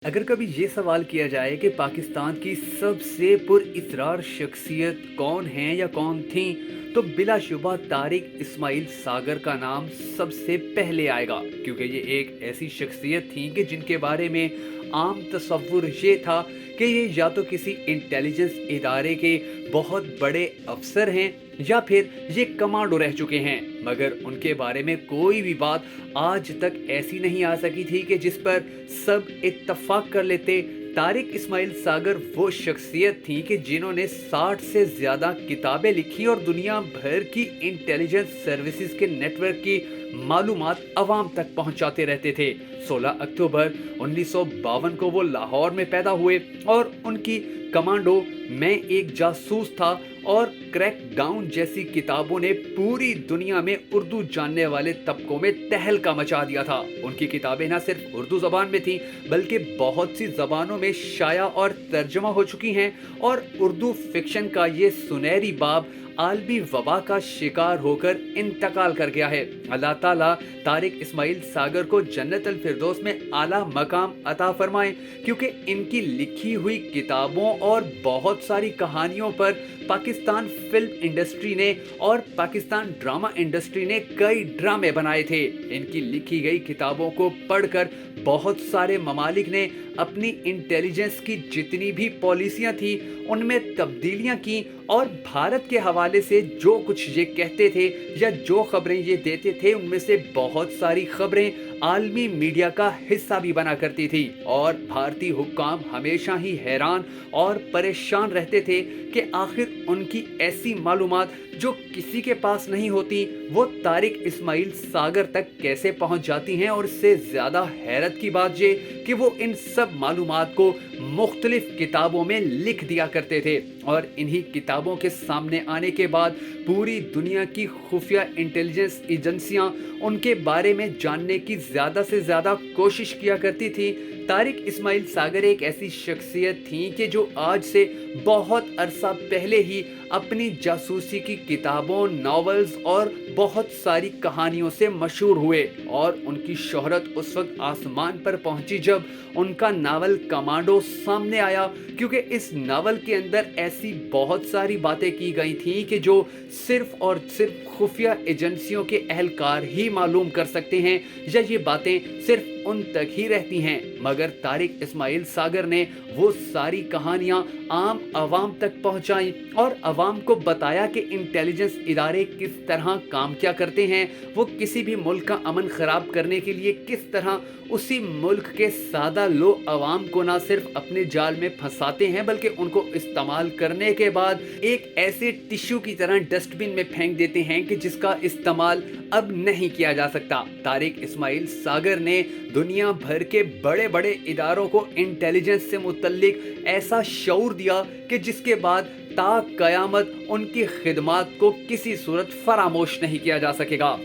अगर कभी ये सवाल किया जाए कि पाकिस्तान की सबसे पुरइसरार शख्सियत कौन है या कौन थी, तो बिलाशुबा तारिक इस्माइल सागर का नाम सबसे पहले आएगा, क्योंकि ये एक ऐसी शख्सियत थी कि जिनके बारे में आम तसव्वुर ये था कि ये या तो किसी इंटेलिजेंस इदारे के बहुत बड़े अफसर हैं या फिर ये कमांडो रह चुके हैं। मगर उनके बारे में कोई भी बात आज तक ऐसी नहीं आ सकी थी कि जिस पर सब इत्तफाक कर लेते। तारिक इस्माइल सागर वो शख्सियत थी कि जिन्होंने 60 से ज़्यादा किताबें लिखी और दुनिया भर की इंटेलिजेंस सर्विसेज के नेटवर्क की मालूमात अवाम तक पहुंचाते रहते थे। 16 अक्टूबर 1952 को वो लाहौर में पैदा हुए और उनकी कमांडो, मैं एक जासूस था और क्रैक डाउन जैसी किताबों ने पूरी दुनिया में उर्दू जानने वाले तबकों में तहलका मचा दिया था। उनकी किताबें न सिर्फ उर्दू ज़बान में थीं बल्कि बहुत सी ज़बानों में शाया और तर्जमा हो चुकी हैं, और उर्दू फिक्शन का ये सुनहरी बाब आलमी वबा का शिकार होकर इंतकाल कर गया है। अल्लाह ताला तारिक इस्माइल सागर को जन्नत अल फिरदौस में आला मकाम अता फरमाए, क्योंकि इनकी लिखी हुई किताबों और बहुत सारी कहानियों पर पाकिस्तान फिल्म इंडस्ट्री ने और पाकिस्तान ड्रामा इंडस्ट्री ने कई ड्रामे बनाए थे। इनकी लिखी गई किताबों को पढ़कर बहुत सारे ममालिक ने अपनी इंटेलिजेंस की जितनी भी पॉलिसियां थी उनमें तब्दीलियां की, और भारत के हवाले से जो कुछ ये कहते थे या जो खबरें ये देते थे उनमें से बहुत सारी खबरें आलमी मीडिया का हिस्सा भी बना करती थी। और भारतीय हुक्काम हमेशा ही हैरान और परेशान रहते थे कि आखिर उनकी ऐसी मालूमात जो किसी के पास नहीं होती वो तारिक इस्माइल सागर तक कैसे पहुंच जाती हैं। और इससे ज़्यादा हैरत की बात ये कि वो इन सब मालूमात को मुख्तलिफ किताबों में लिख दिया करते थे, और इन्हीं किताबों के सामने आने के बाद पूरी दुनिया की खुफिया इंटेलिजेंस एजेंसियां उनके बारे में जानने की ज़्यादा से ज़्यादा कोशिश किया करती थी। तारिक इस्माइल सागर एक ऐसी शख्सियत थी कि जो आज से बहुत अरसा पहले ही अपनी जासूसी की किताबों, नॉवेल्स और बहुत सारी कहानियों से मशहूर हुए, और उनकी शोहरत उस वक्त आसमान पर पहुंची जब उनका नावल कमांडो सामने आया, क्योंकि इस नावल के अंदर ऐसी बहुत सारी बातें की गई थी कि जो सिर्फ और सिर्फ खुफिया एजेंसियों के अहलकार ही मालूम कर सकते हैं, या ये बातें सिर्फ उन तक ही रहती हैं। मगर तारिक इस्माइल सागर ने वो सारी कहानियां आम आवाम तक पहुंचाई और आवाम को बताया कि इंटेलिजेंस इदारे किस तरह काम क्या करते हैं, वो किसी भी मुल्क का अमन खराब करने के लिए किस तरह उसी मुल्क के सादा लो अवाम को ना सिर्फ अपने जाल में फंसाते हैं बल्कि उनको इस्तेमाल करने के बाद एक ऐसे टिश्यू की तरह डस्टबिन में फेंक देते हैं कि जिसका इस्तेमाल अब नहीं किया जा सकता। तारिक इस्माइल सागर ने दुनिया भर के बड़े बड़े इदारों को इंटेलिजेंस से मुतल्लिक ऐसा शऊर दिया कि जिसके बाद ता कयामत उनकी खिदमात को किसी सूरत फरामोश नहीं किया जा सकेगा।